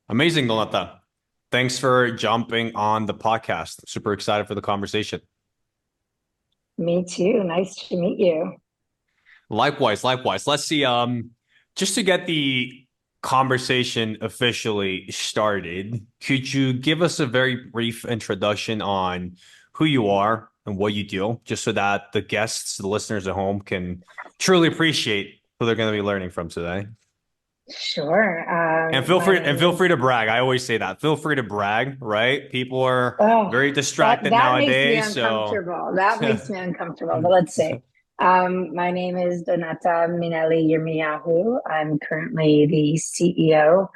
Amazing, Donata. Thanks for jumping on the podcast. Super excited for the conversation. Me too. Nice to meet you. Likewise, likewise. Let's see. Just to get the conversation officially started, could you give us a very brief introduction on who you are and what you do, just so that the guests, the listeners at home, can truly appreciate who they're going to be learning from today? Sure. And feel My free name and feel free is, to brag. I always say that. Feel free to brag, right? People are oh, very that distracted that makes me nowadays, so uncomfortable. That makes me uncomfortable. But let's see. My name is Donata Minelli Yirmiyahu. I'm currently the CEO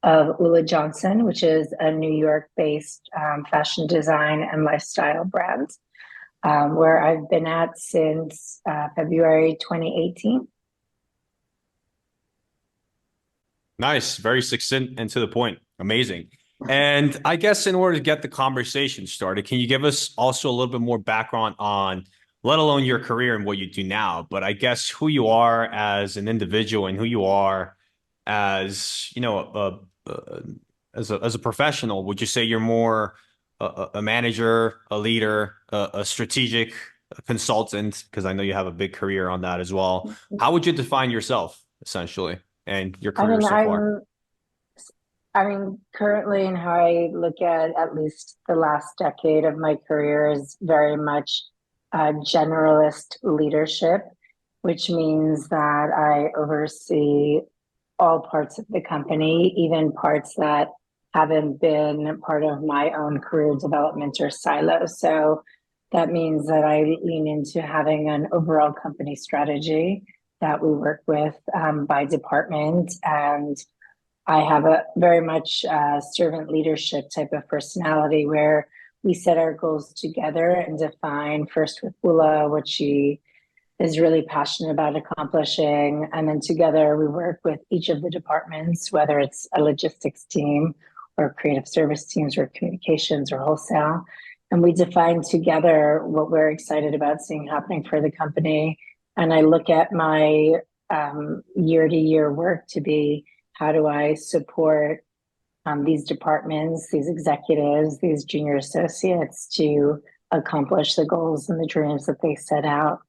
of Ula Johnson, which is a New York-based fashion design and lifestyle brand, where I've been at since February 2018. nice, very succinct and to the point. Amazing. And I guess in order to get the conversation started, can you give us also a little bit more background on, let alone your career and what you do now, but I guess who you are as an individual and who you are as, as a professional? Would you say you're more a manager, a leader, a strategic consultant? Because I know you have a big career on that as well. How would you define yourself essentially and your I career mean, so far? currently, and how I look at least the last decade of my career is very much generalist leadership, which means that I oversee all parts of the company, even parts that haven't been part of my own career development or silo. So that means that I lean into having an overall company strategy that we work with by department, and I have a very much servant leadership type of personality where we set our goals together and define first with Ula what she is really passionate about accomplishing. And then together we work with each of the departments, whether it's a logistics team or creative service teams or communications or wholesale. And we define together what we're excited about seeing happening for the company. And I look at my year to year work to be, how do I support these departments, these executives, these junior associates to accomplish the goals and the dreams that they set out.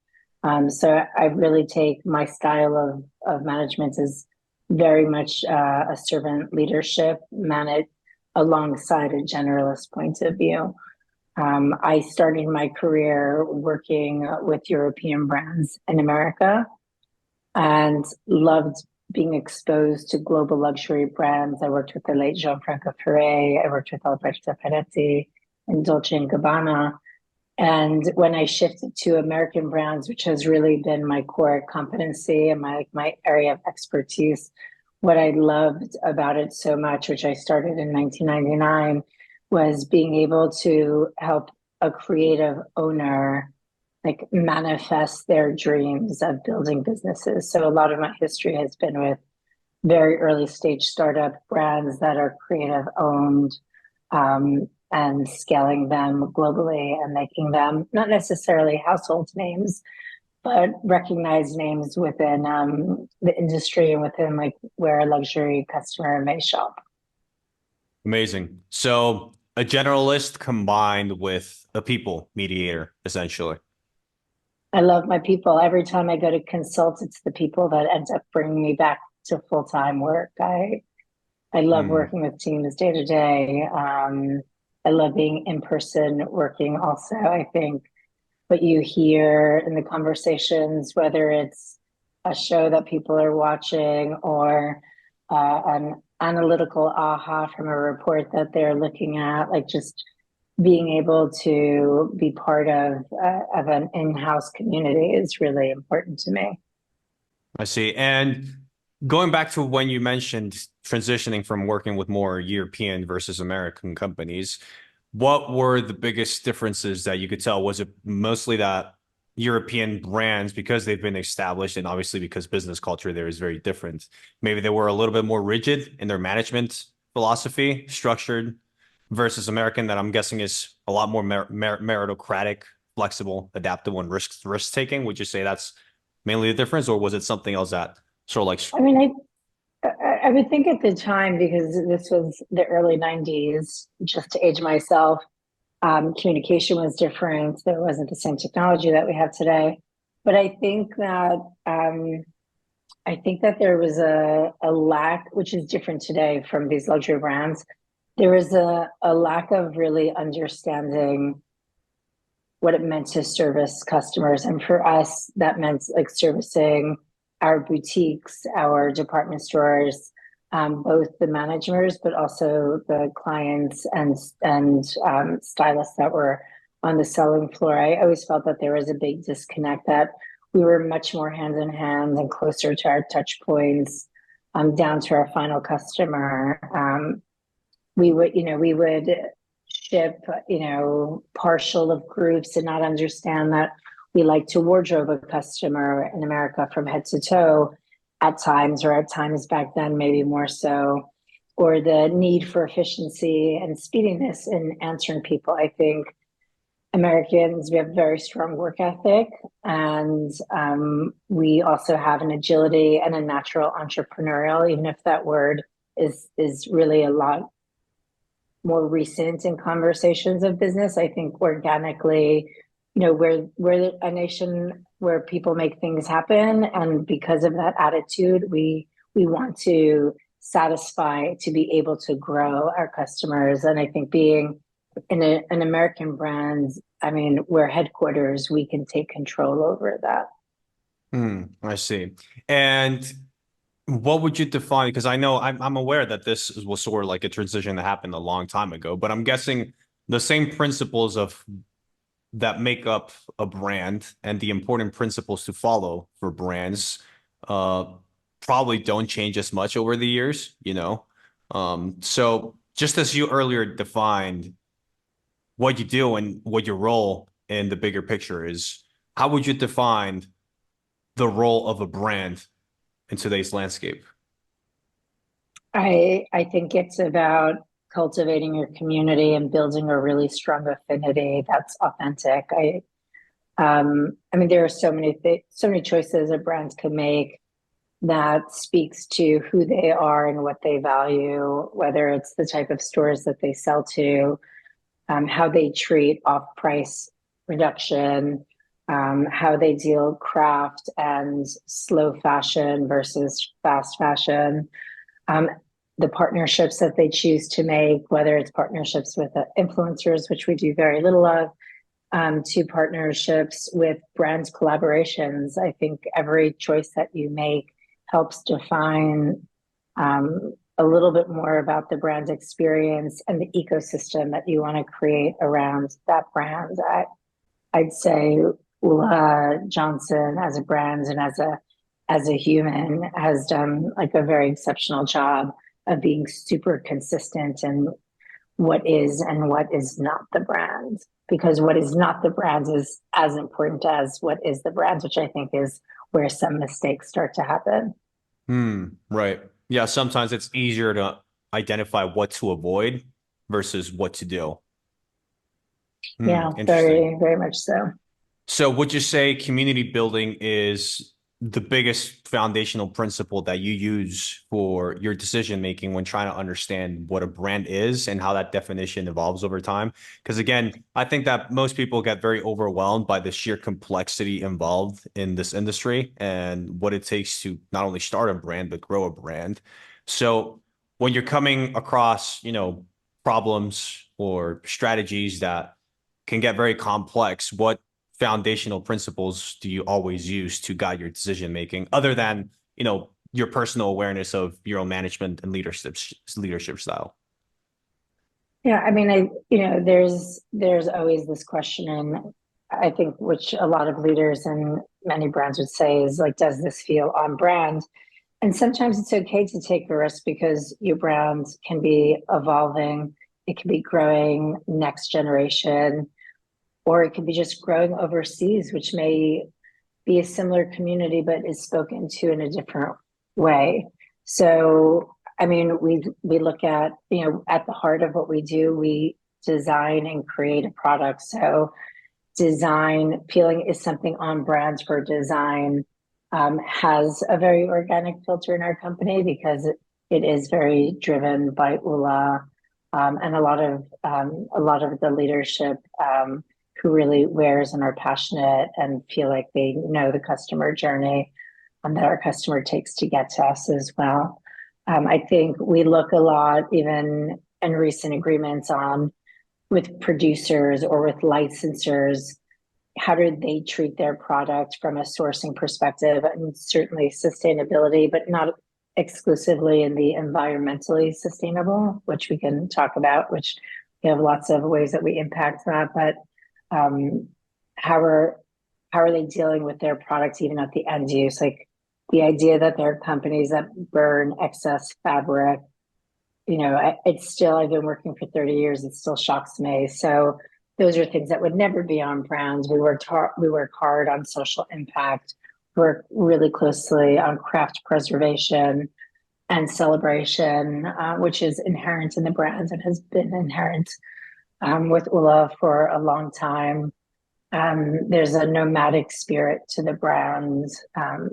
So I really take my style of management as very much a servant leadership, managed alongside a generalist point of view. I started my career working with European brands in America and loved being exposed to global luxury brands. I worked with the late Gianfranco Ferré. I worked with Alberto Ferretti and Dolce and Gabbana. And when I shifted to American brands, which has really been my core competency and my area of expertise, what I loved about it so much, which I started in 1999, was being able to help a creative owner like manifest their dreams of building businesses. So a lot of my history has been with very early stage startup brands that are creative owned, and scaling them globally and making them not necessarily household names, but recognized names within the industry and within like where a luxury customer may shop. Amazing. So a generalist combined with a people mediator, essentially. I love my people. Every time I go to consult, it's the people that end up bringing me back to full time work. I love Hmm. working with teams day to day. I love being in person working also. I think what you hear in the conversations, whether it's a show that people are watching or an analytical aha from a report that they're looking at, like just being able to be part of an in-house community is really important to me. I see. And going back to when you mentioned transitioning from working with more European versus American companies, what were the biggest differences that you could tell? Was it mostly that European brands, because they've been established and obviously because business culture there is very different, maybe they were a little bit more rigid in their management philosophy, structured, versus American, that I'm guessing is a lot more meritocratic, flexible, adaptable, and risk taking? Would you say that's mainly the difference, or was it something else that sort of like I mean, I would think at the time, because this was the early 90s, just to age myself, communication was different. There wasn't the same technology that we have today. But I think that there was a lack, which is different today from these luxury brands. There was a lack of really understanding what it meant to service customers. And for us, that meant like servicing our boutiques, our department stores, both the managers, but also the clients and stylists that were on the selling floor. I always felt that there was a big disconnect, that we were much more hand in hand and closer to our touch points, down to our final customer. We would ship, partial of groups and not understand that we like to wardrobe a customer in America from head to toe at times, or at times back then, maybe more so, or the need for efficiency and speediness in answering people. I think Americans, we have very strong work ethic, and we also have an agility and a natural entrepreneurial, even if that word is really a lot more recent in conversations of business. I think organically, we're a nation where people make things happen, and because of that attitude, we want to satisfy to be able to grow our customers. And I think being in an American brand, I mean, we're headquarters, we can take control over that. I see. And what would you define? Because I know I'm aware that was sort of like a transition that happened a long time ago, but I'm guessing the same principles of that make up a brand and the important principles to follow for brands uh, probably don't change as much over the years, you know? So just as you earlier defined what you do and what your role in the bigger picture is, how would you define the role of a brand in today's landscape? I think it's about cultivating your community and building a really strong affinity that's authentic. I mean, there are so many choices a brand can make that speaks to who they are and what they value, whether it's the type of stores that they sell to, how they treat off-price reduction, how they deal craft and slow fashion versus fast fashion, um, the partnerships that they choose to make, whether it's partnerships with influencers, which we do very little of, to partnerships with brand collaborations. I think every choice that you make helps define a little bit more about the brand experience and the ecosystem that you want to create around that brand. I'd say Ula Johnson as a brand and as a human has done like a very exceptional job of being super consistent in what is and what is not the brand. Because what is not the brand is as important as what is the brand, which I think is where some mistakes start to happen. Right. Yeah, sometimes it's easier to identify what to avoid versus what to do. Yeah, Interesting. very, very much so. So would you say community building is the biggest foundational principle that you use for your decision making when trying to understand what a brand is and how that definition evolves over time? Because again, I think that most people get very overwhelmed by the sheer complexity involved in this industry and what it takes to not only start a brand, but grow a brand. So when you're coming across, problems or strategies that can get very complex, what foundational principles do you always use to guide your decision making other than, your personal awareness of your own management and leadership style? Yeah, I mean, there's always this question, and I think which a lot of leaders and many brands would say is like, does this feel on brand? And sometimes it's okay to take a risk because your brand can be evolving, it can be growing next generation, or it could be just growing overseas, which may be a similar community but is spoken to in a different way. So, I mean, we look at, at the heart of what we do, we design and create a product. So design peeling is something on brand for design, has a very organic filter in our company because it is very driven by Ula, and a lot of the leadership who really wears and are passionate and feel like they know the customer journey that our customer takes to get to us as well. I think we look a lot, even in recent agreements, on with producers or with licensors, how do they treat their product from a sourcing perspective, and certainly sustainability, but not exclusively in the environmentally sustainable, which we can talk about, which we have lots of ways that we impact that. But how are they dealing with their products even at the end use? Like the idea that there are companies that burn excess fabric, it's still, I've been working for 30 years, it still shocks me. So those are things that would never be on brands. We work hard on social impact, work really closely on craft preservation and celebration, which is inherent in the brands and has been inherent with Ula for a long time. There's a nomadic spirit to the brands.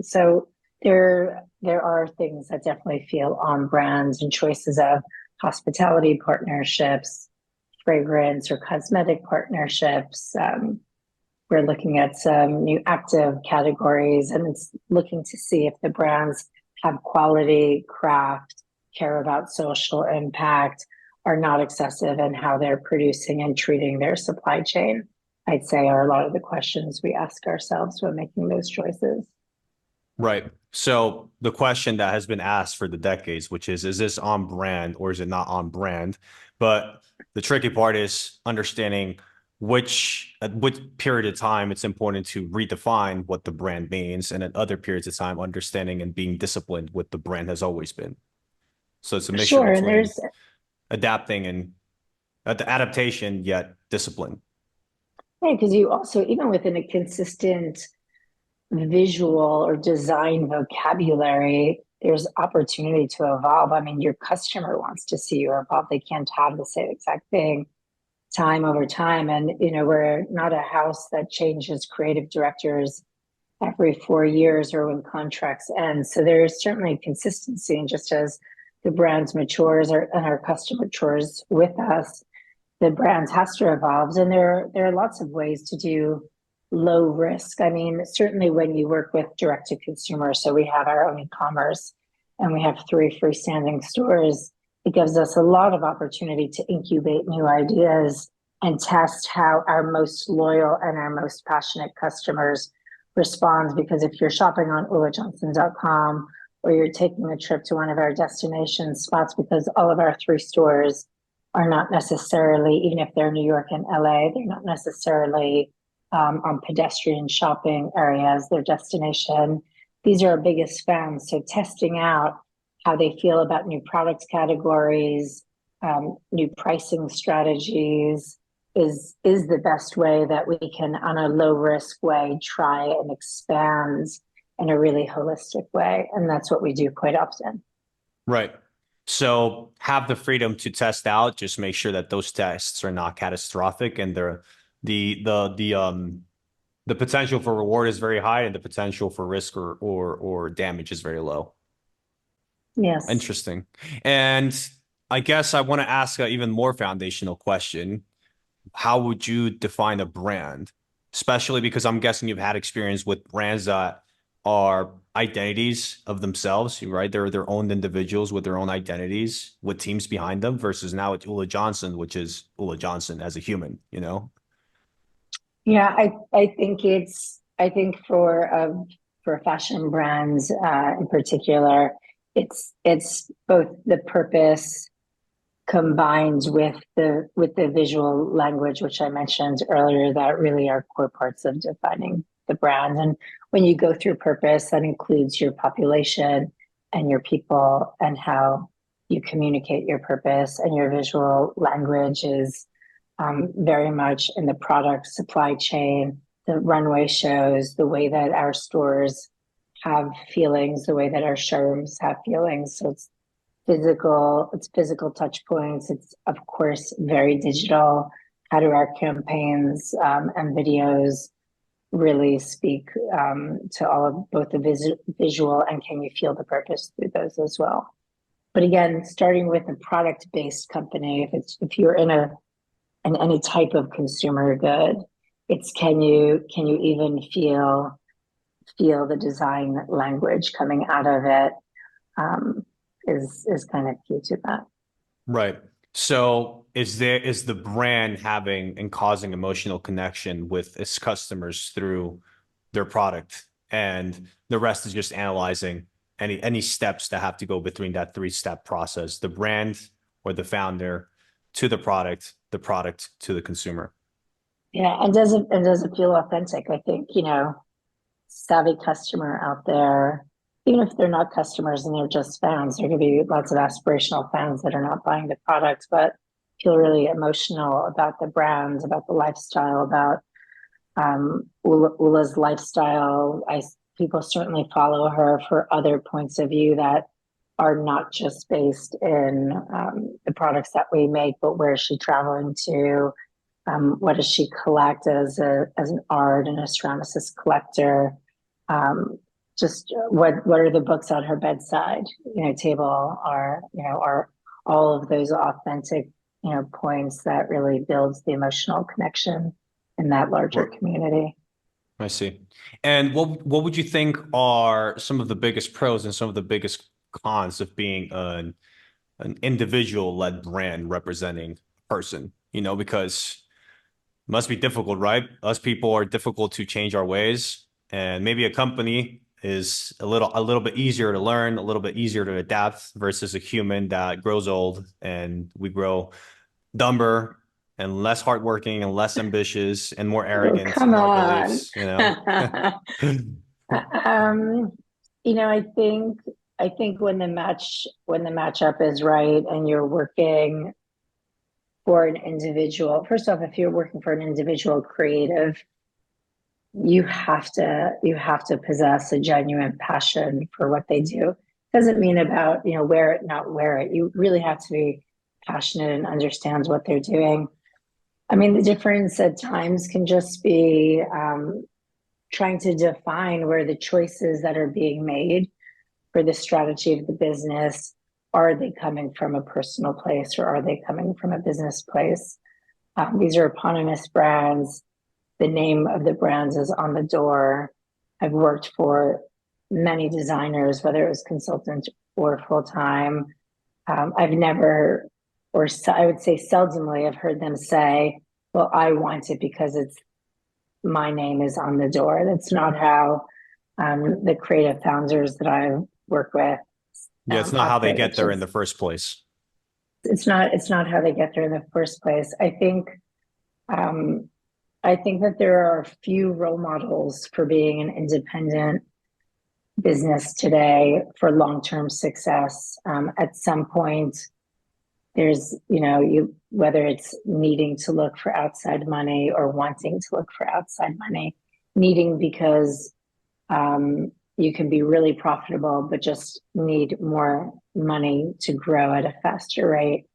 So there are things that definitely feel on brands, and choices of hospitality partnerships, fragrance or cosmetic partnerships. We're looking at some new active categories, and it's looking to see if the brands have quality, craft, care about social impact, are not excessive in how they're producing and treating their supply chain. I'd say are a lot of the questions we ask ourselves when making those choices. Right. So the question that has been asked for the decades, which is this on brand or is it not on brand? But the tricky part is understanding at which period of time it's important to redefine what the brand means, and at other periods of time, understanding and being disciplined with the brand has always been. So it's a mission Sure, and between adapting and the adaptation yet discipline. because you also, even within a consistent visual or design vocabulary, there's opportunity to evolve. I mean, your customer wants to see you evolve. They can't have the same exact thing time over time. And, we're not a house that changes creative directors every 4 years or when contracts end. So there's certainly consistency. And just as the brands matures and our customer matures with us, the brands has to evolve. And there are lots of ways to do low risk. I mean, certainly when you work with direct to consumer, so we have our own e-commerce and we have 3 freestanding stores, it gives us a lot of opportunity to incubate new ideas and test how our most loyal and our most passionate customers respond. Because if you're shopping on ulajohnson.com, or you're taking a trip to one of our destination spots, because all of our 3 stores are not necessarily, even if they're New York and LA, they're not necessarily on pedestrian shopping areas, their destination. These are our biggest fans. So testing out how they feel about new product categories, new pricing strategies is the best way that we can, on a low risk way, try and expand in a really holistic way. And that's what we do quite often. Right. So have the freedom to test out, just make sure that those tests are not catastrophic, and the potential for reward is very high and the potential for risk or damage is very low. Yes. Interesting. And I guess I want to ask an even more foundational question. How would you define a brand? Especially because I'm guessing you've had experience with brands that are identities of themselves, right? They're their own individuals with their own identities, with teams behind them, versus now it's Ula Johnson, which is Ula Johnson as a human, Yeah, I think for fashion brands in particular, it's both the purpose combined with the visual language, which I mentioned earlier, that really are core parts of defining the brand. And when you go through purpose, that includes your population and your people and how you communicate your purpose, and your visual language is very much in the product supply chain, the runway shows, the way that our stores have feelings, the way that our showrooms have feelings. So it's physical touch points. It's of course very digital. How do our campaigns and videos really speak to all of both the visual, and can you feel the purpose through those as well? But again, starting with a product-based company, if you're in any type of consumer good, it's can you even feel the design language coming out of it, is kind of key to that. Right. So is the brand having and causing emotional connection with its customers through their product, and the rest is just analyzing any steps that have to go between that three-step process, the brand or the founder to the product to the consumer. Yeah, and does it feel authentic? I think, savvy customer out there, even if they're not customers and they're just fans, there could be lots of aspirational fans that are not buying the product, but feel really emotional about the brands, about the lifestyle, about Ula's lifestyle. People certainly follow her for other points of view that are not just based in the products that we make, but where is she traveling to? What does she collect as an art and a ceramicist collector? Just what are the books on her bedside, table? Are all of those authentic, points that really builds the emotional connection in that larger community. I see. And what would you think are some of the biggest pros and some of the biggest cons of being an individual-led brand representing a person? Because it must be difficult, right? Us people are difficult to change our ways, and maybe a company is a little bit easier to learn, a little bit easier to adapt versus a human that grows old and we grow dumber and less hardworking and less ambitious and more Oh, arrogant come in our on. beliefs, you know? um, I think when the matchup is right and you're working for an individual, first off, if you're working for an individual creative, you have to possess a genuine passion for what they do. Doesn't mean about, wear it, not wear it. You really have to be passionate and understand what they're doing. I mean, the difference at times can just be trying to define where the choices that are being made for the strategy of the business, are they coming from a personal place or are they coming from a business place? These are eponymous brands. The name of the brands is on the door. I've worked for many designers, whether it was consultant or full time. I've never, or I would say seldomly, I've heard them say, well, I want it because my name is on the door. That's not how the creative founders that I work with Yeah, it's not how they operate. get there in the first place. It's not how they get there in the first place. I think that there are a few role models for being an independent business today for long-term success. At some point, there's, whether it's needing to look for outside money or wanting to look for outside money, needing because you can be really profitable, but just need more money to grow at a faster rate.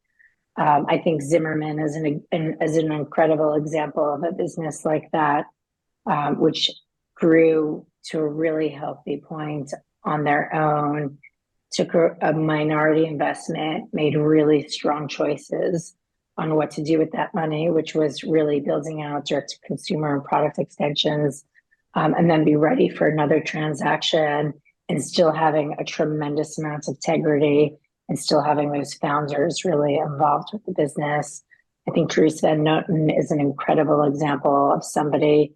I think Zimmerman is an incredible example of a business like that, which grew to a really healthy point on their own, took a minority investment, made really strong choices on what to do with that money, which was really building out direct to consumer and product extensions, and then be ready for another transaction and still having a tremendous amount of integrity and still having those founders really involved with the business. I think Dries Van Noten is an incredible example of somebody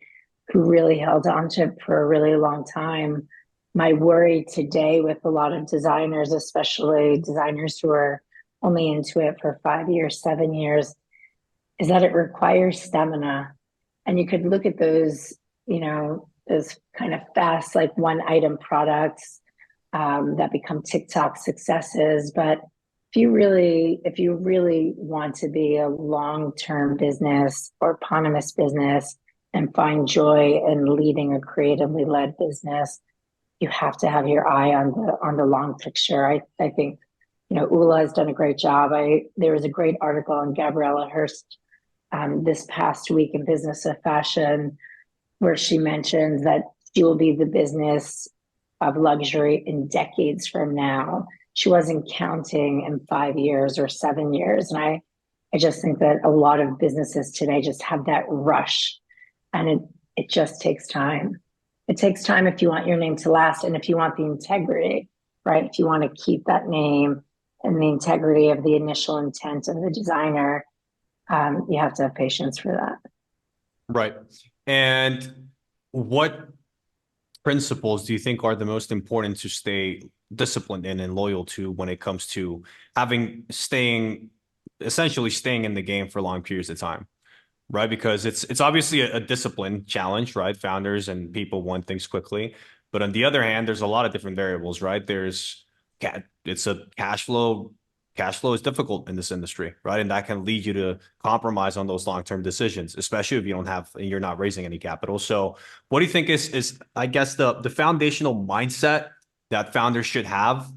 who really held on to it for a really long time. My worry today with a lot of designers, especially designers who are only into it for 5 years, 7 years, is that it requires stamina. And you could look at those, those kind of fast, like one item products that become TikTok successes. But if you really want to be a long-term business or eponymous business and find joy in leading a creatively led business, you have to have your eye on the long picture. I think, Ula has done a great job. There was a great article on Gabriela Hearst this past week in Business of Fashion, where she mentions that she will be the business of luxury in decades from now. she wasn't counting in 5 years or 7 years. And I just think that a lot of businesses today just have that rush, and it just takes time. It takes time if you want your name to last and if you want the integrity, right? If you want to keep that name and the integrity of the initial intent of the designer, you have to have patience for that. Right. And what principles do you think are the most important to stay disciplined in and loyal to when it comes to essentially staying in the game for long periods of time? Right? Because it's obviously a discipline challenge, right? Founders and people want things quickly. But on the other hand, there's a lot of different variables, right? It's a cash flow. Cash flow is difficult in this industry, right? And that can lead you to compromise on those long-term decisions, especially if you're not raising any capital. So what do you think is I guess the foundational mindset that founders should have,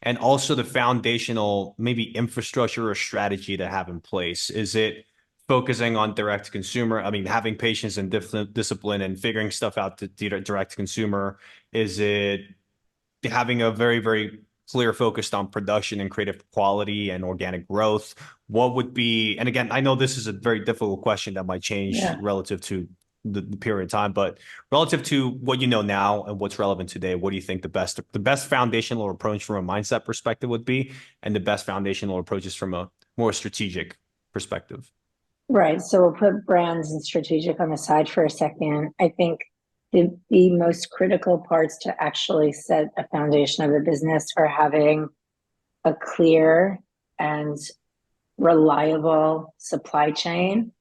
and also the foundational maybe infrastructure or strategy to have in place? Is it focusing on direct to consumer? I mean, having patience and discipline and figuring stuff out to direct to consumer? Is it having a very, very clear focus on production and creative quality and organic growth? What would be, and again, I know this is a very difficult question that might change Yeah. relative to the period of time, but relative to what you know now and what's relevant today, what do you think the best foundational approach from a mindset perspective would be, and the best foundational approaches from a more strategic perspective? Right. So we'll put brands and strategic on the side for a second. I think the most critical parts to actually set a foundation of a business are having a clear and reliable supply chain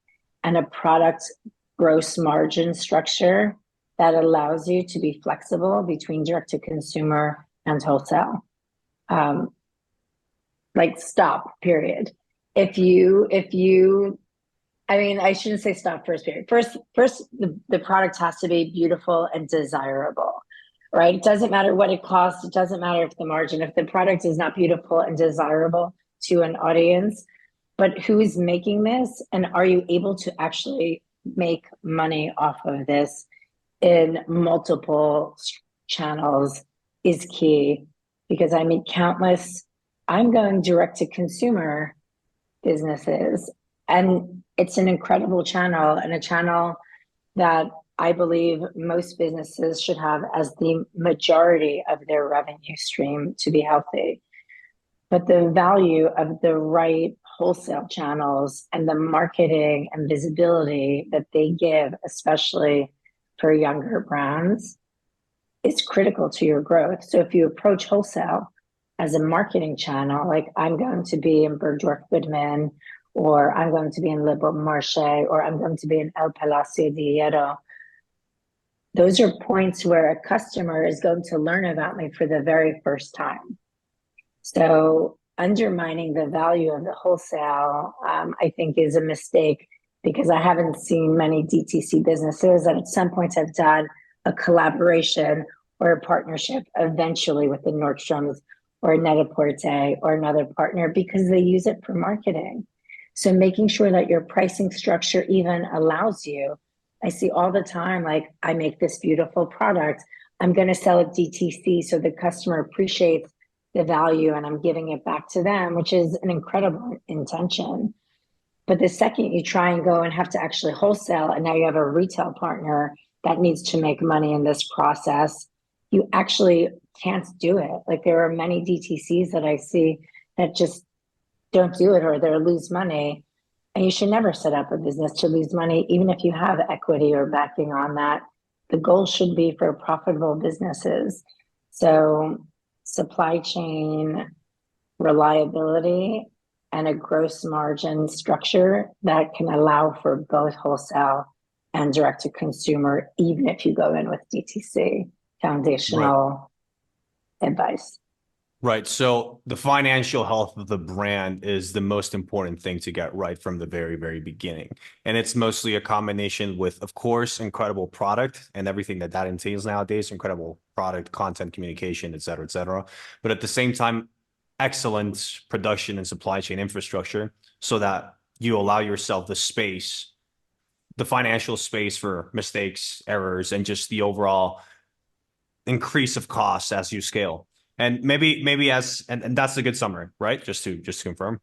and a product gross margin structure that allows you to be flexible between direct to consumer and wholesale. Like stop, period. If you I mean, I shouldn't say stop first period. First, the product has to be beautiful and desirable, right? It doesn't matter what it costs. It doesn't matter if the margin, if the product is not beautiful and desirable to an audience, but who is making this? And are you able to actually make money off of this in multiple channels is key, because I meet I'm going direct to consumer businesses, and it's an incredible channel, and a channel that I believe most businesses should have as the majority of their revenue stream to be healthy. But the value of the right wholesale channels and the marketing and visibility that they give, especially for younger brands, is critical to your growth. So if you approach wholesale as a marketing channel, like I'm going to be in Bergdorf Goodman, or I'm going to be in Le Bon Marché, or I'm going to be in El Palacio de Hierro, those are points where a customer is going to learn about me for the very first time. So undermining the value of the wholesale, I think, is a mistake, because I haven't seen many DTC businesses that at some point have done a collaboration or a partnership eventually with the Nordstroms or a Net-a-Porter or another partner, because they use it for marketing. So making sure that your pricing structure even allows you. I see all the time, like, I make this beautiful product, I'm going to sell it DTC so the customer appreciates the value and I'm giving it back to them, which is an incredible intention. But the second you try and go and have to actually wholesale, and now you have a retail partner that needs to make money in this process, you actually can't do it. Like, there are many DTCs that I see that just don't do it, or they lose money. And you should never set up a business to lose money, even if you have equity or backing on that. The goal should be for profitable businesses. So supply chain reliability and a gross margin structure that can allow for both wholesale and direct to consumer, even if you go in with DTC, foundational advice. Right. So the financial health of the brand is the most important thing to get right from the very, very beginning. And it's mostly a combination with, of course, incredible product and everything that entails nowadays, incredible product, content, communication, et cetera, et cetera. But at the same time, excellent production and supply chain infrastructure, so that you allow yourself the space, the financial space for mistakes, errors, and just the overall increase of costs as you scale. And maybe and that's a good summary, right? Just to confirm.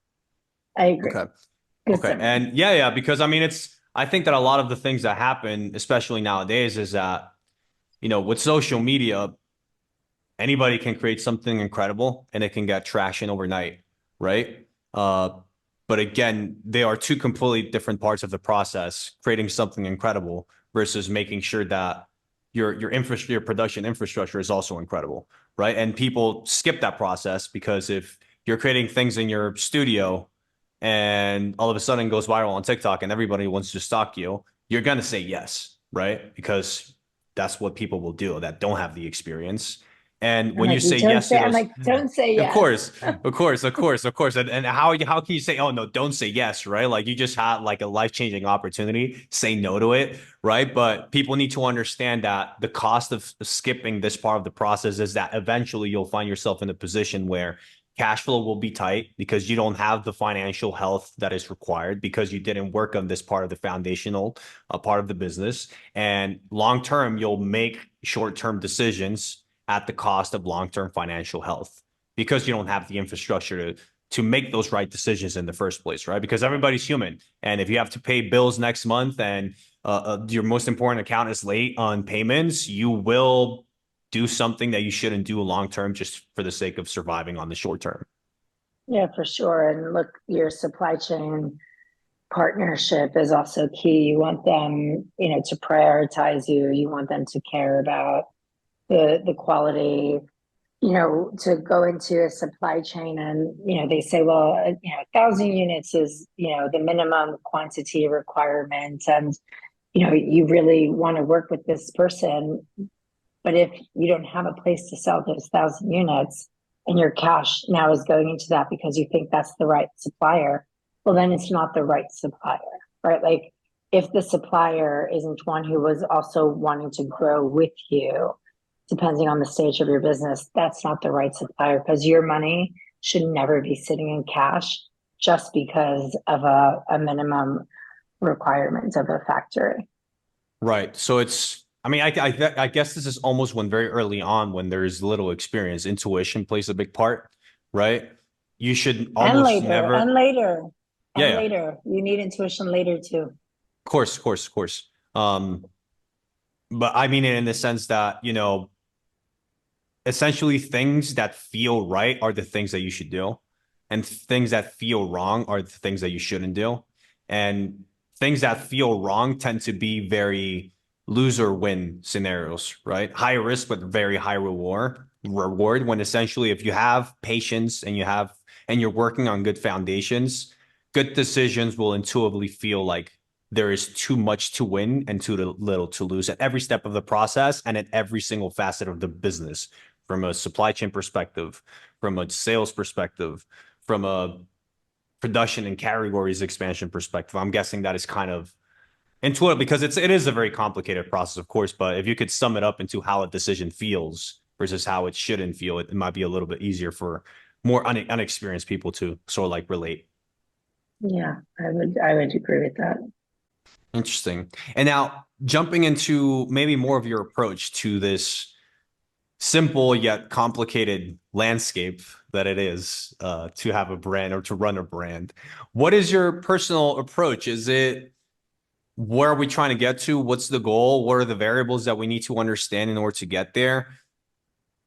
I agree. Okay. Good Okay. summary. And yeah, because I mean, I think that a lot of the things that happen, especially nowadays, is that, with social media, anybody can create something incredible and it can get traction overnight, right? But again, they are two completely different parts of the process, creating something incredible versus making sure that your production infrastructure is also incredible, right? And people skip that process because if you're creating things in your studio and all of a sudden goes viral on TikTok and everybody wants to stalk you, you're gonna say yes, right? Because that's what people will do that don't have the experience. And I'm when you like, you say don't yes say, to I'm those, like, don't say of yes. course, of course, of course, of course. And how can you say, oh no, don't say yes, right? Like you just had like a life-changing opportunity, say no to it, right? But people need to understand that the cost of skipping this part of the process is that eventually you'll find yourself in a position where cash flow will be tight because you don't have the financial health that is required because you didn't work on this part of the foundational part of the business. And long term, you'll make short-term decisions at the cost of long-term financial health because you don't have the infrastructure to make those right decisions in the first place, right? Because everybody's human. And if you have to pay bills next month and your most important account is late on payments, you will do something that you shouldn't do long term just for the sake of surviving on the short term. Yeah, for sure. And look, your supply chain partnership is also key. You want them, to prioritize you. You want them to care about the quality, to go into a supply chain and, they say, well, 1,000 units is, the minimum quantity requirement. And, you really want to work with this person. But if you don't have a place to sell those 1,000 units and your cash now is going into that because you think that's the right supplier, well, then it's not the right supplier, right? Like if the supplier isn't one who was also wanting to grow with you, depending on the stage of your business, that's not the right supplier because your money should never be sitting in cash just because of a minimum requirement of a factory. Right. So I mean, I guess this is almost when very early on when there's little experience, intuition plays a big part, right? You should And almost later, and never, later, yeah, and yeah, of later. You need intuition later too. course, of course, of course. But I mean it in the sense that, essentially things that feel right are the things that you should do, and things that feel wrong are the things that you shouldn't do. And things that feel wrong tend to be very loser win scenarios, right? High risk but very high reward when essentially if you have patience and you're working on good foundations, good decisions will intuitively feel like there is too much to win and too little to lose at every step of the process and at every single facet of the business, from a supply chain perspective, from a sales perspective, from a production and categories expansion perspective. I'm guessing that is kind of intuitive because it is a very complicated process, of course. But if you could sum it up into how a decision feels versus how it shouldn't feel, it might be a little bit easier for more unexperienced people to sort of like relate. Yeah, I would agree with that. Interesting. And now jumping into maybe more of your approach to this simple yet complicated landscape that it is to have a brand or to run a brand. What is your personal approach? Is it where are we trying to get to? What's the goal? What are the variables that we need to understand in order to get there?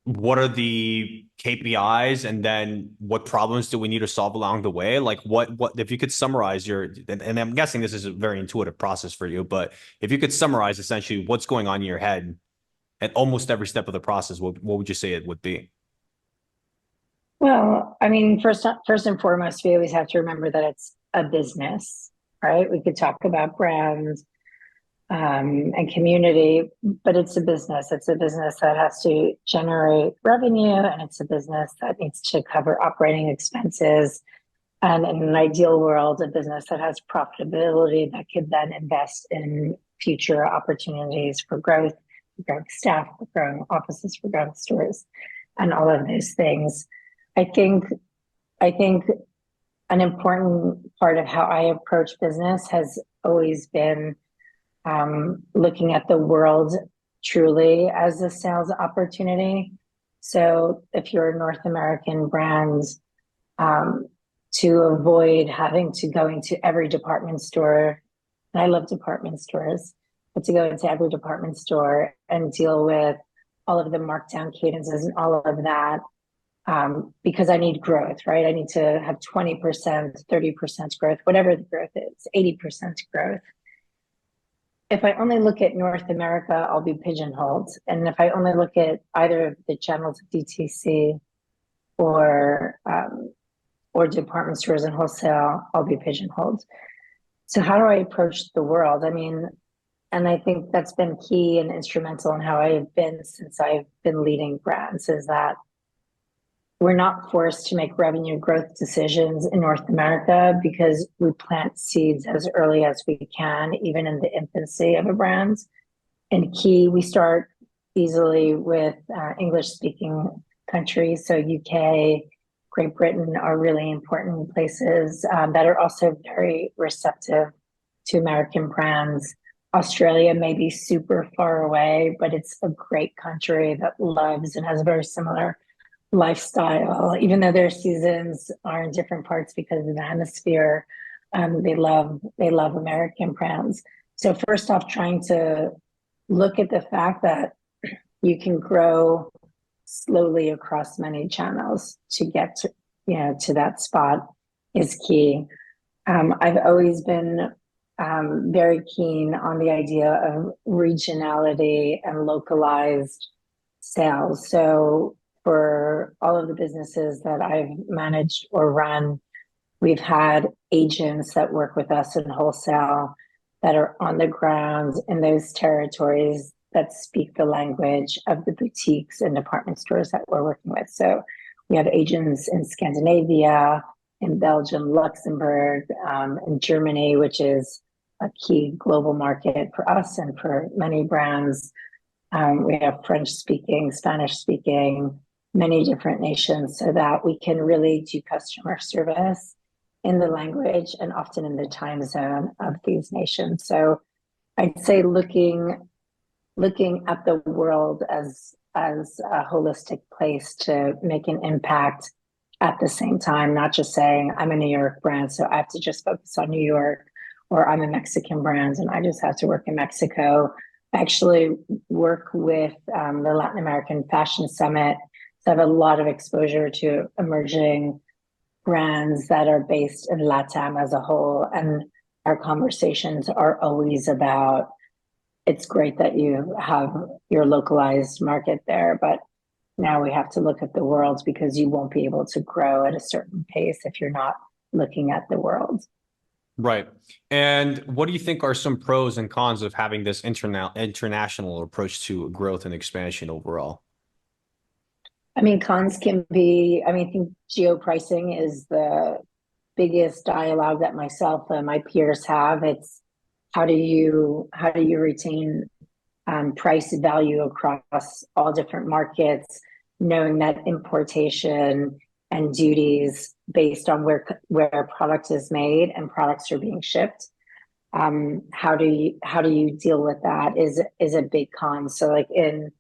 What are the KPIs? And then what problems do we need to solve along the way? Like what if you could summarize and I'm guessing this is a very intuitive process for you, but if you could summarize essentially what's going on in your head at almost every step of the process, what would you say it would be? Well, I mean, first and foremost, we always have to remember that it's a business, right? We could talk about brands and community, but it's a business. It's a business that has to generate revenue, and it's a business that needs to cover operating expenses. And in an ideal world, a business that has profitability that could then invest in future opportunities for growing staff, for growing offices, for growing stores, and all of those things. I think I think an important part of how I approach business has always been looking at the world truly as a sales opportunity. So if you're a North American brand, um, to avoid having to go into every department store, and I love department stores, but to go into every department store and deal with all of the markdown cadences and all of that, because I need growth, right? I need to have 20%, 30% growth, whatever the growth is, 80% growth. If I only look at North America, I'll be pigeonholed. And if I only look at either of the channels of DTC or department stores and wholesale, I'll be pigeonholed. So how do I approach the world? I mean, and I think that's been key and instrumental in how I've been since I've been leading brands, is that we're not forced to make revenue growth decisions in North America because we plant seeds as early as we can, even in the infancy of a brand. And key, we start easily with English speaking countries. So UK, Great Britain are really important places that are also very receptive to American brands. Australia may be super far away, but it's a great country that loves and has a very similar lifestyle, even though their seasons are in different parts because of the hemisphere. They love American brands. So first off, trying to look at the fact that you can grow slowly across many channels to get to that spot is key. I've always been very keen on the idea of regionality and localized sales. So for all of the businesses that I've managed or run, we've had agents that work with us in wholesale that are on the ground in those territories that speak the language of the boutiques and department stores that we're working with. So we have agents in Scandinavia, in Belgium, Luxembourg, in Germany, which is a key global market for us and for many brands. We have French speaking, Spanish speaking, many different nations, so that we can really do customer service in the language and often in the time zone of these nations. So I'd say looking at the world as a holistic place to make an impact at the same time, not just saying I'm a New York brand, so I have to just focus on New York, or I'm a Mexican brand and I just have to work in Mexico. I actually work with the Latin American Fashion Summit. So I have a lot of exposure to emerging brands that are based in LATAM as a whole. And our conversations are always about, it's great that you have your localized market there, but now we have to look at the world, because you won't be able to grow at a certain pace if you're not looking at the world. Right. And what do you think are some pros and cons of having this international approach to growth and expansion overall? I mean, cons can be, I think geo pricing is the biggest dialogue that myself and my peers have. It's how do you retain price value across all different markets, knowing that importation and duties based on where a product is made and products are being shipped. How do you deal with that is a big con. So like in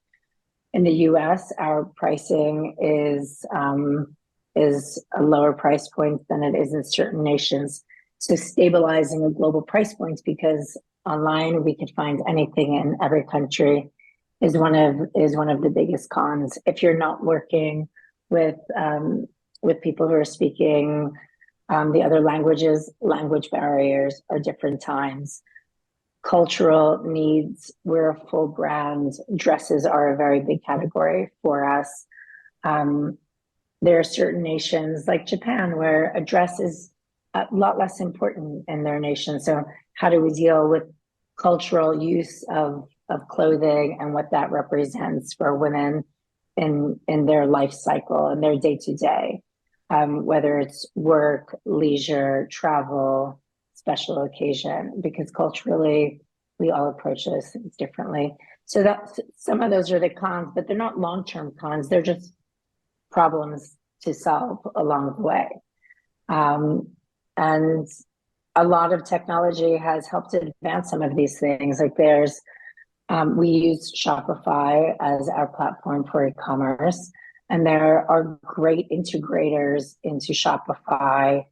the US, our pricing is a lower price point than it is in certain nations. So stabilizing a global price points, because online we could find anything in every country, is one of the biggest cons. If you're not working with people who are speaking the other languages, language barriers are different times. Cultural needs, we're a full brand. Dresses are a very big category for us. There are certain nations like Japan where a dress is a lot less important in their nation. So how do we deal with cultural use of clothing and what that represents for women in their life cycle and their day-to-day, whether it's work, leisure, travel, special occasion, because culturally we all approach those things differently. So that's, some of those are the cons, but they're not long-term cons. They're just problems to solve along the way. And a lot of technology has helped advance some of these things. Like we use Shopify as our platform for e-commerce. And there are great integrators into Shopify,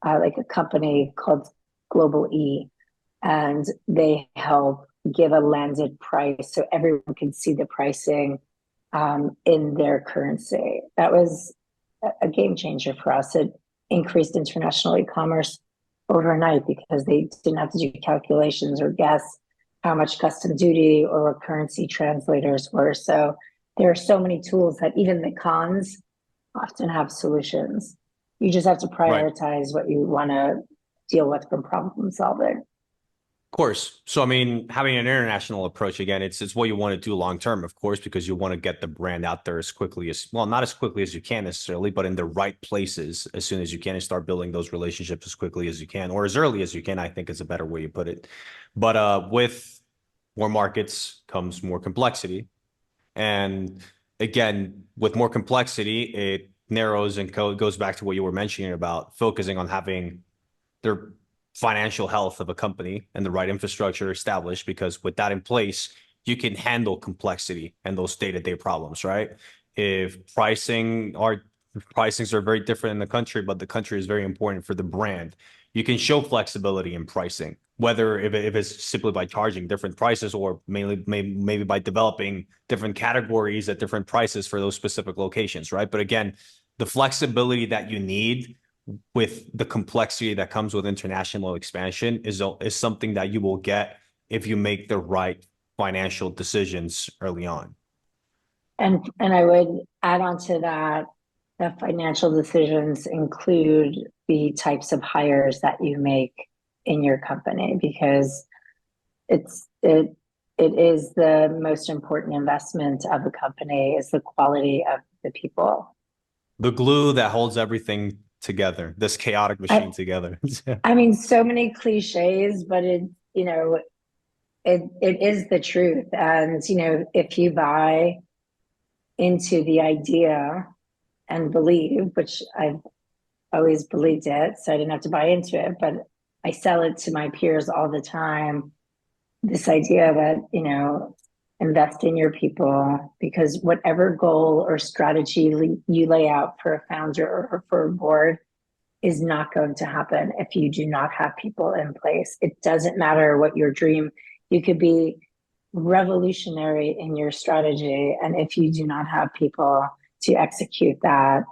like a company called Global E, and they help give a landed price so everyone can see the pricing in their currency. That was a game changer for us. It increased international e-commerce overnight because they didn't have to do calculations or guess how much custom duty or what currency translators were. So there are so many tools that even the cons often have solutions. You just have to Right. prioritize what you want to deal with from problem solving. Of course. So, I mean, having an international approach again, it's what you want to do long term, of course, because you want to get the brand out there as quickly as, well, not as quickly as you can necessarily, but in the right places as soon as you can, and start building those relationships as quickly as you can, or as early as you can, I think is a better way to put it. But with more markets comes more complexity. And again, with more complexity, it narrows and goes back to what you were mentioning about focusing on having their financial health of a company and the right infrastructure established, because with that in place, you can handle complexity and those day-to-day problems, right? If pricings are very different in the country, but the country is very important for the brand, you can show flexibility in pricing, whether if it's simply by charging different prices or mainly maybe by developing different categories at different prices for those specific locations, right? But again, the flexibility that you need with the complexity that comes with international expansion is something that you will get if you make the right financial decisions early on. And I would add on to that, the financial decisions include the types of hires that you make in your company because it's it is the most important investment of a company is the quality of the people. The glue that holds everything together, this chaotic I, machine together. I mean, so many cliches, but you know, it is the truth. And, you know, if you buy into the idea and believe, which I've always believed it, so I didn't have to buy into it, but I sell it to my peers all the time. This idea that, you know, invest in your people because whatever goal or strategy you lay out for a founder or for a board is not going to happen if you do not have people in place. It doesn't matter what your dream, you could be revolutionary in your strategy. And if you do not have people to execute that,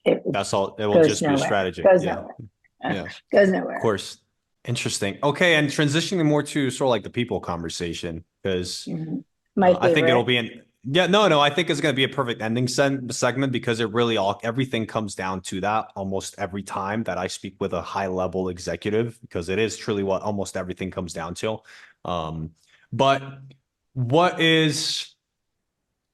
it That's all. It will goes just be a nowhere. strategy. Goes Yeah. nowhere. Yeah. Goes Of nowhere. course. Interesting. Okay. And transitioning more to sort of like the people conversation, because Mhm. My I think it'll favorite. be yeah, no, I think it's going to be a perfect ending segment because it really everything comes down to that almost every time that I speak with a high level executive, because it is truly what almost everything comes down to. Um, but what is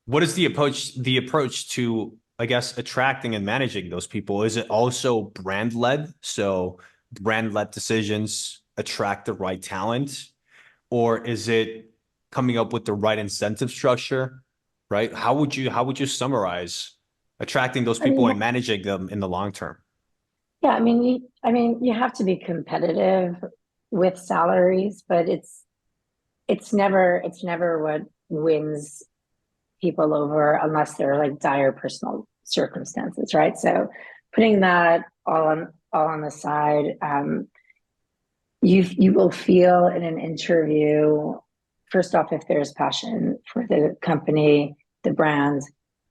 the approach to, I guess, attracting and managing those people? Is it also brand led? So brand led decisions attract the right talent, or is it coming up with the right incentive structure, right? How would you summarize attracting those I people mean, and managing them in the long term? yeah, I mean, you have to be competitive with salaries, but it's never what wins people over unless they're like dire personal circumstances, right? So putting that all on the side, you will feel in an interview, first off, if there's passion for the company, the brand,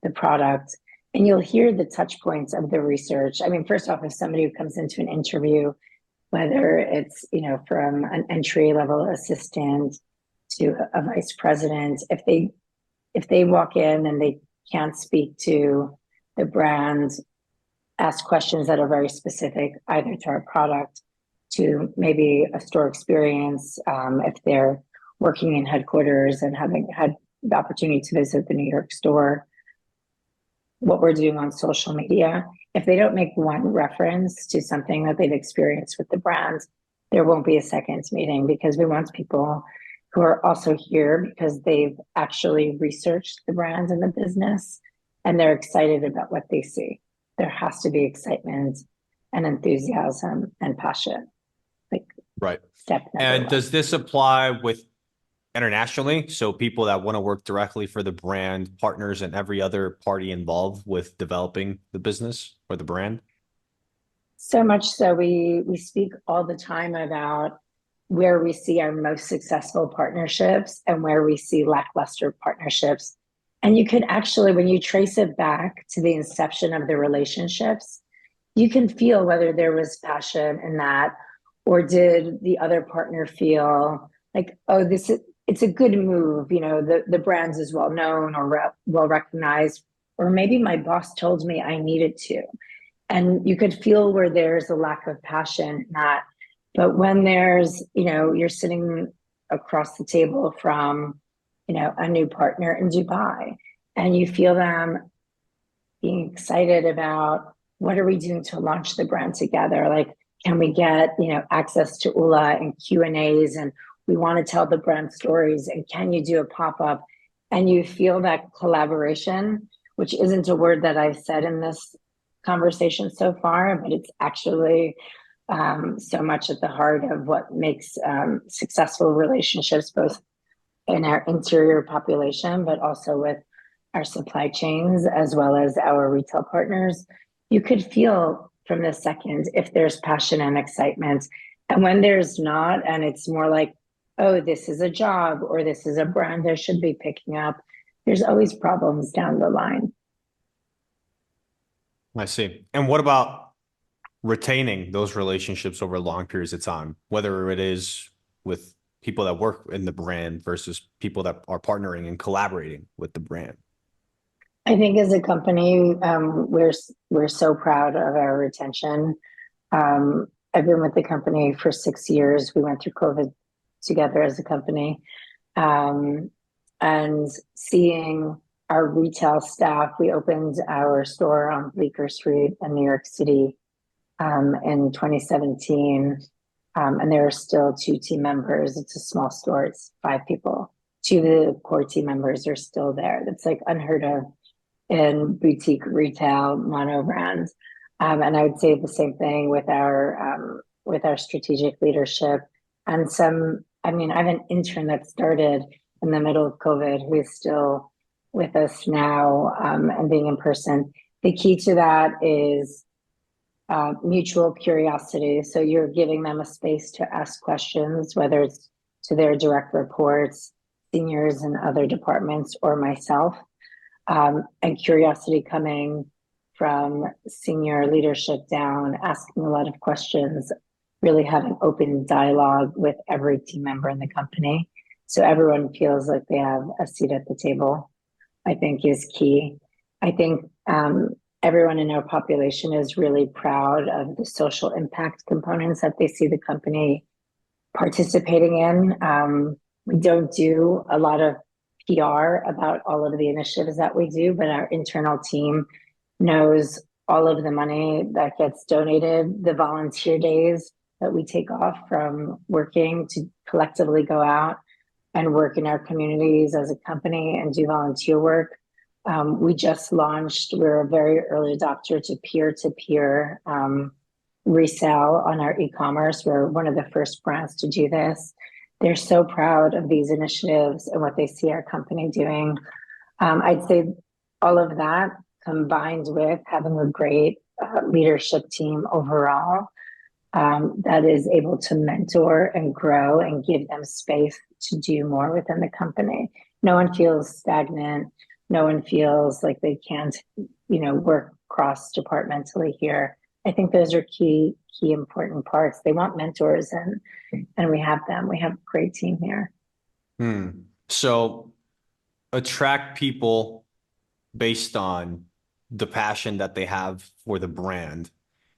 the product, and you'll hear the touch points of the research. I mean, first off, if somebody who comes into an interview, whether it's, you know, from an entry level assistant to a vice president, if they walk in and they can't speak to the brand, ask questions that are very specific either to our product, to maybe a store experience, if they're working in headquarters and having had the opportunity to visit the New York store, what we're doing on social media. If they don't make one reference to something that they've experienced with the brand, there won't be a second meeting because we want people who are also here because they've actually researched the brand and the business and they're excited about what they see. There has to be excitement and enthusiasm and passion. Like Right. step number And one. does this apply with internationally. So people that want to work directly for the brand, partners, and every other party involved with developing the business or the brand. So much so we speak all the time about where we see our most successful partnerships and where we see lackluster partnerships. And you could actually, when you trace it back to the inception of the relationships, you can feel whether there was passion in that, or did the other partner feel like, oh, this is it's a good move, the brand is well known or well recognized, or maybe my boss told me I needed to. And you could feel where there's a lack of passion in that. But when there's, you're sitting across the table from, a new partner in Dubai, and you feel them being excited about what are we doing to launch the brand together? Like, can we get, access to ULA and Q&As, and we want to tell the brand stories, and can you do a pop-up? And you feel that collaboration, which isn't a word that I've said in this conversation so far, but it's actually so much at the heart of what makes successful relationships, both in our interior population, but also with our supply chains as well as our retail partners. You could feel from the second if there's passion and excitement. And when there's not, and it's more like, oh, this is a job or this is a brand I should be picking up, there's always problems down the line. I see. And what about retaining those relationships over long periods of time, whether it is with people that work in the brand versus people that are partnering and collaborating with the brand? I think as a company, we're so proud of our retention. I've been with the company for 6 years. We went through COVID together as a company, and seeing our retail staff. We opened our store on Bleecker Street in New York City in 2017, and there are still two team members. It's a small store; it's 5 people. Two of the core team members are still there. That's like unheard of in boutique retail mono brands. And I would say the same thing with our strategic leadership. And I have an intern that started in the middle of COVID who is still with us now, and being in person. The key to that is mutual curiosity. So you're giving them a space to ask questions, whether it's to their direct reports, seniors in other departments, or myself. And curiosity coming from senior leadership down, asking a lot of questions, really having open dialogue with every team member in the company. So everyone feels like they have a seat at the table, I think is key. I think everyone in our population is really proud of the social impact components that they see the company participating in. We don't do a lot of PR about all of the initiatives that we do, but our internal team knows all of the money that gets donated, the volunteer days that we take off from working to collectively go out and work in our communities as a company and do volunteer work. We just launched, we're a very early adopter to peer-to-peer resale on our e-commerce. We're one of the first brands to do this. They're so proud of these initiatives and what they see our company doing. I'd say all of that combined with having a great leadership team overall, that is able to mentor and grow and give them space to do more within the company. No one feels stagnant. No one feels like they can't, work cross departmentally here. I think those are key important parts. They want mentors, and we have them. We have a great team here. So attract people based on the passion that they have for the brand,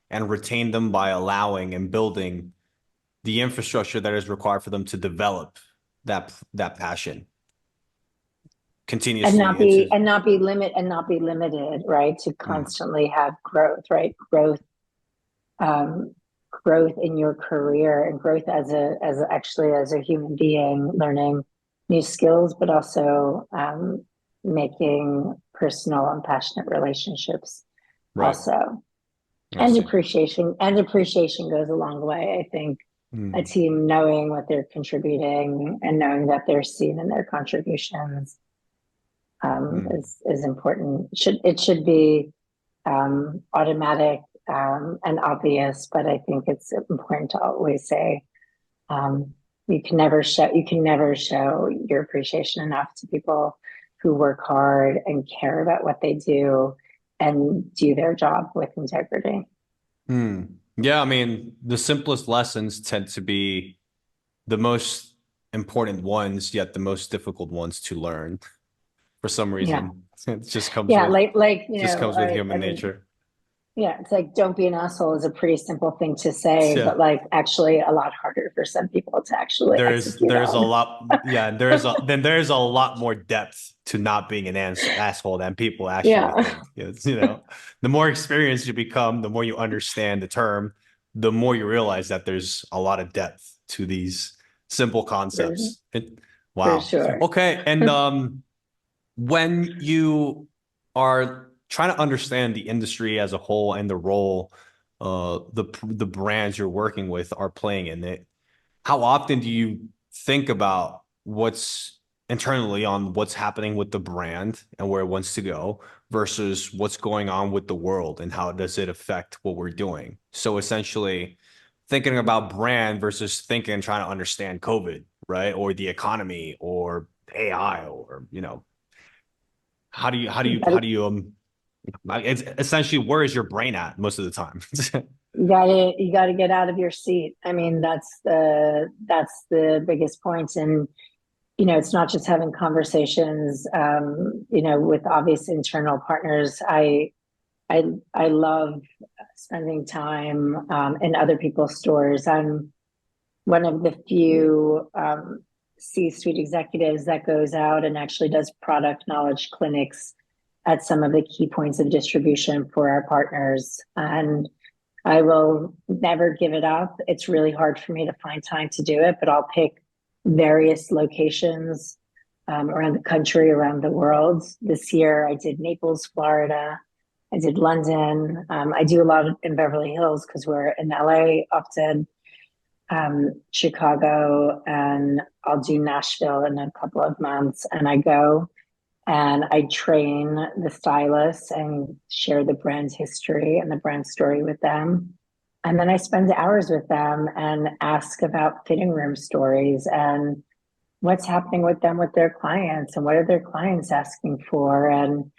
and retain them by allowing and building the infrastructure that is required for them to develop that passion continuously. And not be limited, right? To constantly have growth, right? Growth in your career, and growth as a human being, learning new skills, but also making personal and passionate relationships, right. Also. And appreciation goes a long way. I think a Hmm. team knowing what they're contributing and knowing that they're seen in their contributions Hmm. is important. It should be automatic and obvious, but I think it's important to always say um, you can never show your appreciation enough to people who work hard and care about what they do and do their job with integrity. Hmm. Yeah, I mean, the simplest lessons tend to be the most important ones, yet the most difficult ones to learn for some Yeah, reason. It yeah, like just comes with I human mean, nature. yeah, it's like don't be an asshole is a pretty simple thing to say, Yeah. but like actually a lot harder for some people to actually execute There's a on. lot, yeah, there's a lot more depth to not being an asshole than people actually Yeah, think. The more experienced you become, the more you understand the term, the more you realize that there's a lot of depth to these simple for, concepts. for Wow. sure. Okay. And when you are trying to understand the industry as a whole and the role the brands you're working with are playing in it, how often do you think about what's internally on what's happening with the brand and where it wants to go versus what's going on with the world and how does it affect what we're doing? So essentially thinking about brand versus thinking and trying to understand COVID, right? Or the economy or AI or, You gotta, it's essentially where is your brain at most of the time? you gotta get out of your seat. I mean, that's the biggest point. And it's not just having conversations, with obvious internal partners. I I love spending time in other people's stores. I'm one of the few C-suite executives that goes out and actually does product knowledge clinics at some of the key points of distribution for our partners. And I will never give it up. It's really hard for me to find time to do it, but I'll pick various locations around the country, around the world. This year, I did Naples, Florida. I did London. I do a lot in Beverly Hills because we're in LA often, Chicago, and I'll do Nashville in a couple of months. And I go and I train the stylists and share the brand history and the brand story with them. And then I spend hours with them and ask about fitting room stories and what's happening with them with their clients and what are their clients asking for and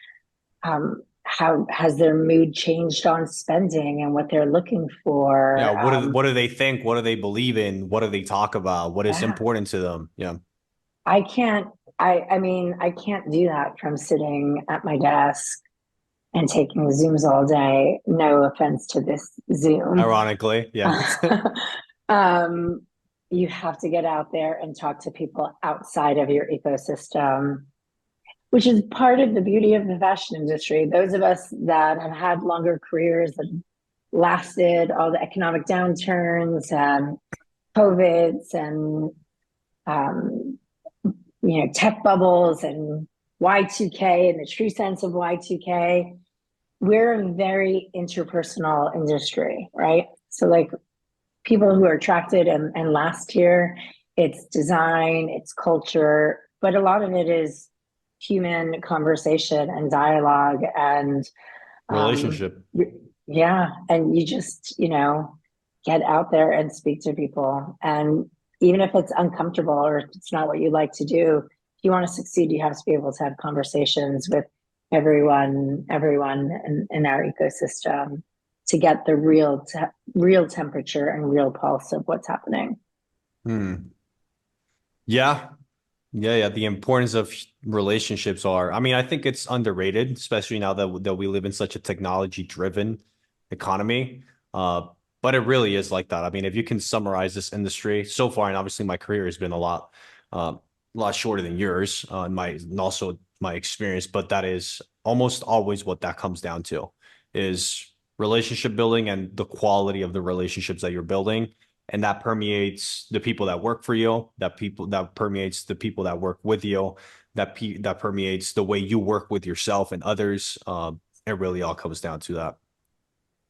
how has their mood changed on spending and what they're looking Yeah, for. what do they think? What do they believe in? What do they talk about? What is Yeah, important to them? Yeah. I can't. I mean, I can't do that from sitting at my desk and taking Zooms all day. No offense to this Zoom. Ironically, yeah. um, you have to get out there and talk to people outside of your ecosystem, which is part of the beauty of the fashion industry. Those of us that have had longer careers that lasted all the economic downturns and COVIDs and um, tech bubbles and Y2K and the true sense of Y2K. We're a very interpersonal industry, right? So like people who are attracted and last here, it's design, it's culture, but a lot of it is human conversation and dialogue and um, Relationship. yeah, and you just get out there and speak to people, and even if it's uncomfortable or if it's not what you like to do, if you want to succeed, you have to be able to have conversations with everyone in our ecosystem to get the real temperature and real pulse of what's happening. Hmm. Yeah. Yeah. The importance of relationships are, I mean, I think it's underrated, especially now that we live in such a technology driven economy. Uh, but it really is like that. I mean, if you can summarize this industry so far, and obviously my career has been a lot shorter than yours, and also my experience, but that is almost always what that comes down to is relationship building and the quality of the relationships that you're building. And that permeates the people that work for you, that permeates the people that work with you, that permeates the way you work with yourself and others. It really all comes down to that.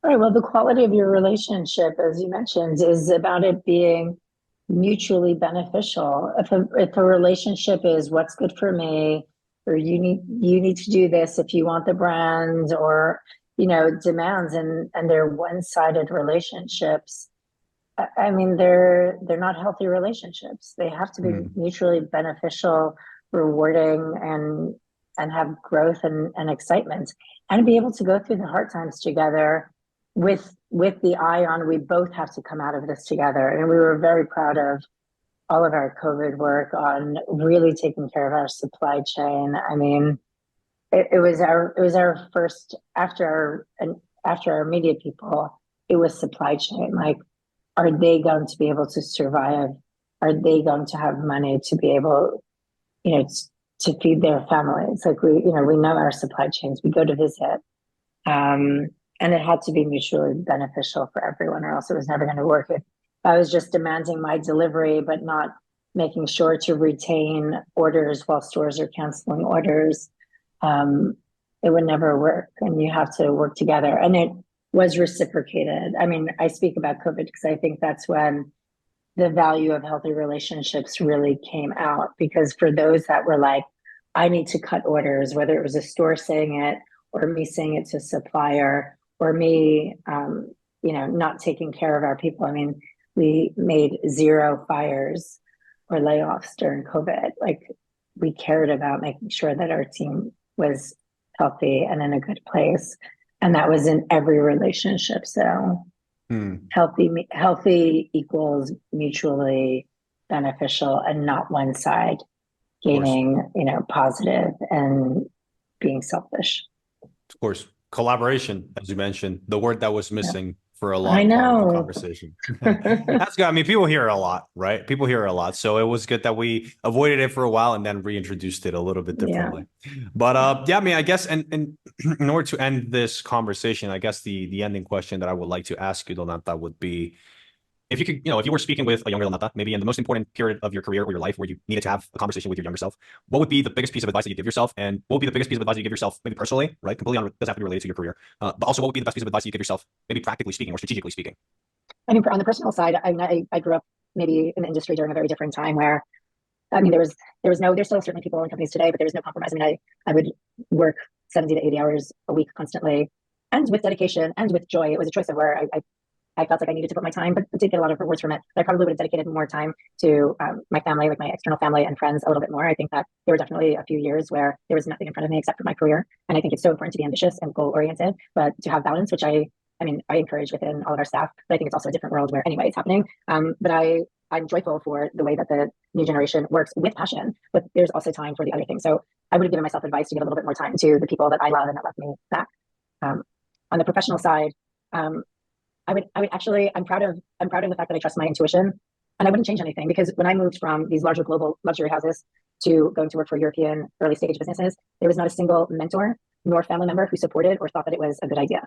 All right. Well, the quality of your relationship, as you mentioned, is about it being mutually beneficial. If a relationship is what's good for me, or you need to do this if you want the brand, or demands, and they're one-sided relationships. I mean, they're not healthy relationships. They have to be Hmm. mutually beneficial, rewarding, and have growth and excitement, and be able to go through the hard times together with the eye on we both have to come out of this together. And we were very proud of all of our COVID work on really taking care of our supply chain. I mean, it was our first after our immediate people. It was supply chain. Like, are they going to be able to survive? Are they going to have money to be able, you know, to feed their families? Like, we know our supply chains. We go to visit, um, and it had to be mutually beneficial for everyone, or else it was never going to work. If I was just demanding my delivery, but not making sure to retain orders while stores are canceling orders, um, it would never work. And you have to work together. And it was reciprocated. I mean, I speak about COVID because I think that's when the value of healthy relationships really came out. Because for those that were like, I need to cut orders, whether it was a store saying it, or me saying it to a supplier, or me, not taking care of our people. I mean, we made zero fires or layoffs during COVID. Like, we cared about making sure that our team was healthy and in a good place. And that was in every relationship. So Hmm. healthy equals mutually beneficial, and not one side Of course. gaining, positive and being selfish. Of course. Collaboration, as you mentioned, the word that was Yeah. missing for a I long part of the know. conversation. That's good. I mean, people hear it a lot, right? People hear it a lot. So it was good that we avoided it for a while and then reintroduced it a little bit Yeah. differently. But yeah, I mean, I guess and in order to end this conversation, I guess the ending question that I would like to ask you, Donata, would be if you could, if you were speaking with a younger Donata, maybe in the most important period of your career or your life where you needed to have a conversation with your younger self, what would be the biggest piece of advice that you give yourself? And what would be the biggest piece of advice you give yourself, maybe personally, right? Completely doesn't have to be related to your career. But also, what would be the best piece of advice you give yourself, maybe practically speaking or strategically speaking? I mean, on the personal side, I grew up maybe in the industry during a very different time where, I mean, there's still certainly people in companies today, but there was no compromise. I mean, I would work 70 to 80 hours a week constantly, and with dedication and with joy. It was a choice of where I felt like I needed to put my time, but I did get a lot of rewards from it. But I probably would have dedicated more time to my family, like my external family and friends, a little bit more. I think that there were definitely a few years where there was nothing in front of me except for my career. And I think it's so important to be ambitious and goal oriented, but to have balance, which I encourage within all of our staff. But I think it's also a different world where anyway it's happening. But I'm joyful for the way that the new generation works with passion, but there's also time for the other things. So I would have given myself advice to give a little bit more time to the people that I love and that love me back. Um, on the professional side, um, I would actually, I'm proud of the fact that I trust my intuition, and I wouldn't change anything, because when I moved from these larger global luxury houses to going to work for European early stage businesses, there was not a single mentor nor family member who supported or thought that it was a good idea.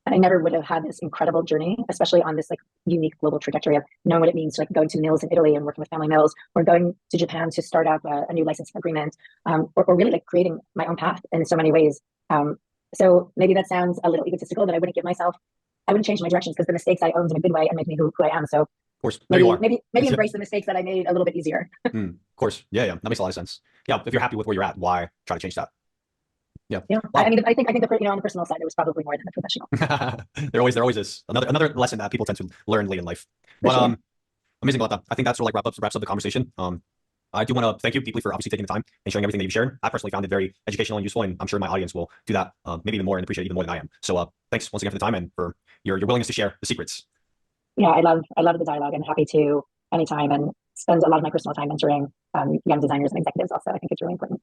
And I never would have had this incredible journey, especially on this like unique global trajectory of knowing what it means to like going to mills in Italy and working with family mills, or going to Japan to start up a new licensing agreement, or really like creating my own path in so many ways. Um, so maybe that sounds a little egotistical, but I wouldn't change my directions, because the mistakes I owned in a good way and make me who I am. So Of course, there you maybe are. maybe embrace the mistakes that I made a little bit easier. Of course. Yeah, yeah. That makes a lot of sense. Yeah. If you're happy with where you're at, why try to change that? Yeah. Yeah, I Wow. mean, I think on the personal side, it was probably more than the professional, There always is another lesson that people tend to learn late in life. for But sure. amazing, Lata. I think that's sort of like wraps up the conversation. I do want to thank you deeply for obviously taking the time and sharing everything that you've shared. I personally found it very educational and useful, and I'm sure my audience will do that maybe even more and appreciate it even more than I am. So thanks once again for the time and for your willingness to share the secrets. Yeah, I love the dialogue. I'm happy to anytime, and spend a lot of my personal time mentoring young designers and executives. Also, I think it's really important.